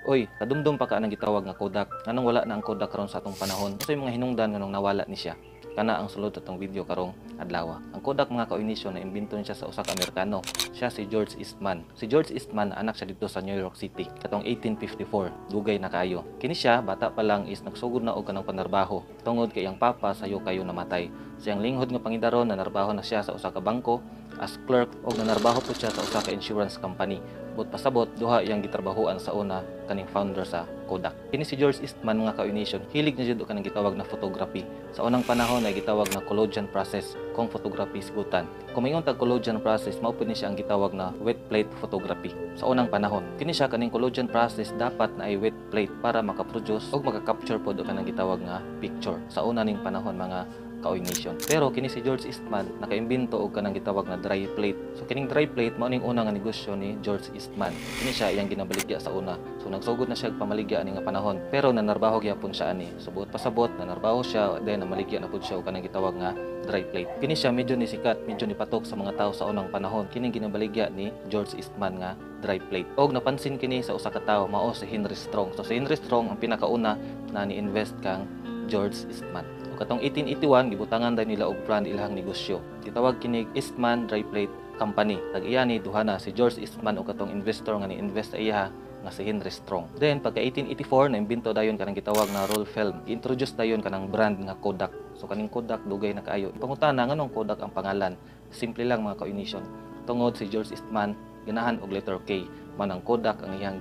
Oy, kadumdum pa ka nang gitawag nga Kodak. Nganong wala na ang Kodak karon sa atong panahon? Unsay mga hinungdan nganong nawala ni siya? Kana ang sulod atong video karong adlaw. Ang Kodak mga kaunisyon na imbento niya sa usa ka Amerikano. Siya si George Eastman. Si George Eastman anak siya dito sa New York City katong 1854. Dugay na kayo. Kini siya bata pa lang is nagsugod na og kanang panarbaho tungod kay ang papa sayo kayo namatay. Siyang linghod nga pangidaron na narbaho na siya sa usa ka bangko as clerk og nanarbaho pud siya sa usa ka insurance company. But pasabot duha iyang gitrabahoan sa una kaning founder sa Kodak. Kini si George Eastman mga ka-Unition, hilig na jud kanang gitawag na photography. Sa unang panahon ay gitawag na collodion process kung photography sigutan. Kung mayon tag collodion process, mao pud ni siya ang gitawag na wet plate photography. Sa unang panahon, kini siya kaning collodion process dapat na ay wet plate para makaproduce og maka-capture pod og kanang gitawag nga picture. Sa una ning panahon mga ka-Unition. Pero kini si George Eastman nakaimbento og kanang gitawag na dry plate. So kining dry plate mao ning una nga negosyo ni George Eastman. Kini siya iyang ginabaligya sa una. So nagsugod na siya og pamaligya ani nga panahon. Pero nanarbaho gyapon siya ani. So buot pasabot nanarbaho siya then namaligya na pud siya og kanang gitawag nga dry plate. Kini siya medyo ni sikat, medyo ni patok sa mga tawo sa unang panahon. Kining ginabaligya ni George Eastman nga dry plate. Og napansin kini sa usa ka tawo mao si Henry Strong. So si Henry Strong ang pinakauna na ni-invest kang George Eastman. O katong 1881 gibutangan dahil nila og brand ilahang negosyo. Gitawag kini Eastman Dry Plate Company. Tag-iya ni duhana si George Eastman o katong investor nga ni-invest sa iya nga si Henry Strong. Then pagka 1884 na imbento dayon kanang gitawag na roll film. I-introduce dayon kanang brand nga Kodak. So kaning Kodak dugay na kaayo. Pangutana nganong Kodak ang pangalan? Simple lang mga ka-Unition. Tungod si George Eastman ganahan og letter K manang Kodak ang iyang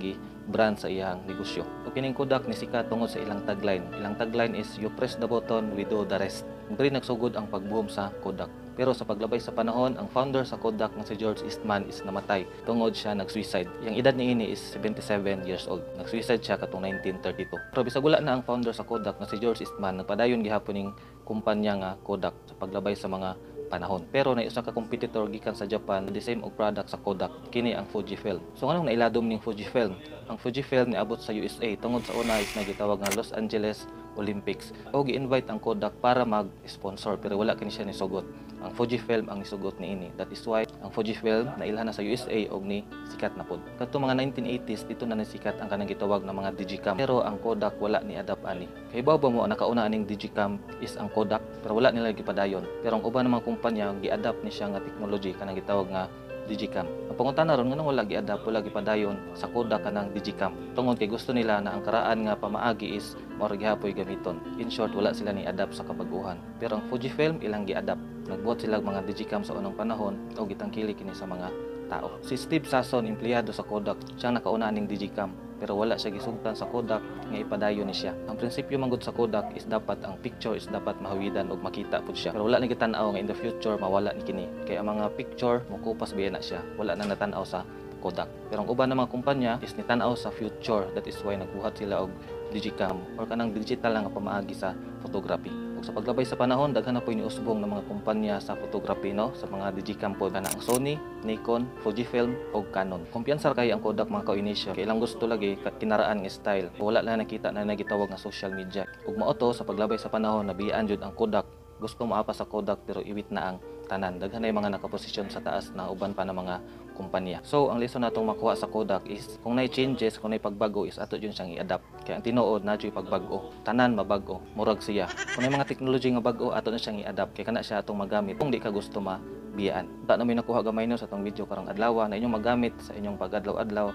brand sa iyang negosyo. O kining Kodak ni sikat tungod sa ilang tagline. Ilang tagline is you press the button, we do the rest. Diri nagsugod ang pagboom sa Kodak. Pero sa paglabay sa panahon, ang founder sa Kodak nga si George Eastman is namatay tungod siya nag-suicide. Yang edad niini is 77 years old. Nag-suicide siya katong 1932. Pero bisag wala na ang founder sa Kodak nga si George Eastman, nagpadayon gihapon ning kumpanya nga Kodak sa paglabay sa mga panahon. Pero na isa ka competitor gikan sa Japan the same og product sa Kodak, kini ang Fujifilm. So nganong nailadom ning Fujifilm? Ang Fujifilm niabot sa USA tungod sa una is nagitawag nga Los Angeles Olympics. O gi-invite ang Kodak para mag-sponsor pero wala kini siya nisugot. Ang Fujifilm ang nisugot niini. That is why ang Fujifilm nailhan na sa USA og ni sikat na pod. Kadto mga 1980s dito na nasikat ang kanang gitawag na mga Digicam. Pero ang Kodak wala ni adapt ani. Kay bawo mo nakauna aning Digicam is ang Kodak pero wala nila gipadayon. Pero ang uban namang kumpanya gi-adapt ni siya nga technology kanang gitawag nga Digicam. Ang pangutana ron nganong wala gi-adapt wala gipadayon sa Kodak kanang Digicam. Tungod kay gusto nila na ang karaan nga pamaagi is mao gihapoy gamiton. In short wala sila ni adapt sa kabag-uhan. Pero ang Fujifilm ilang gi-adapt. Nagbuhat sila mga Digicam sa unang panahon o gitangkili kini sa mga tao. Si Steve Sasson, empleyado sa Kodak, siyang nakauna ning Digicam pero wala siya gisugtan sa Kodak nga ipadayon ni siya. Ang prinsipyo manggod sa Kodak is dapat ang picture is dapat mahawidan og makita pud siya. Pero wala ni gitanaw nga in the future mawala ni kini. Kay ang mga picture mokupas biya na siya. Wala na natanaw sa Kodak. Pero ang uban ng mga kumpanya is nitanaw sa future. That is why nagbuhat sila og Digicam or kanang digital nga pamaagi sa photography. Sa paglabay sa panahon, daghan na po iniusbong ng mga kumpanya sa photography, no? Sa mga Digicam po na ang Sony, Nikon, Fujifilm o Canon. Kumpiyansar kay ang Kodak mga ka-Unition. Kay ilang gusto lagi kinaraan nga style. Wala na nakita na nagitawag nga social media. Ug mao to sa paglabay sa panahon nabiyaan jud ang Kodak. Gusto moapa sa Kodak pero iwit na ang tanan. Daghan na mga nakaposisyon sa taas na uban pa ng mga kumpanya. So, ang lesson natong makuha sa Kodak is kung nay changes, kung nay pagbago is ato yun siyang i-adapt. Kaya ang tinuod na dyo'y pagbago. Tanan mabago, murag siya. Kung may mga technology nga bago, ato na siyang i-adapt. Kaya kana siya atong magamit kung di ka gusto mabiyaan. Ta na may nakuha gamay no sa atong video karong adlaw na inyong magamit sa inyong pag-adlaw-adlaw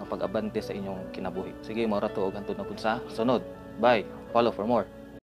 nga pag-abante sa inyong kinabuhi. Sige, maura to og hantod na pud sa sunod. Bye. Follow for more.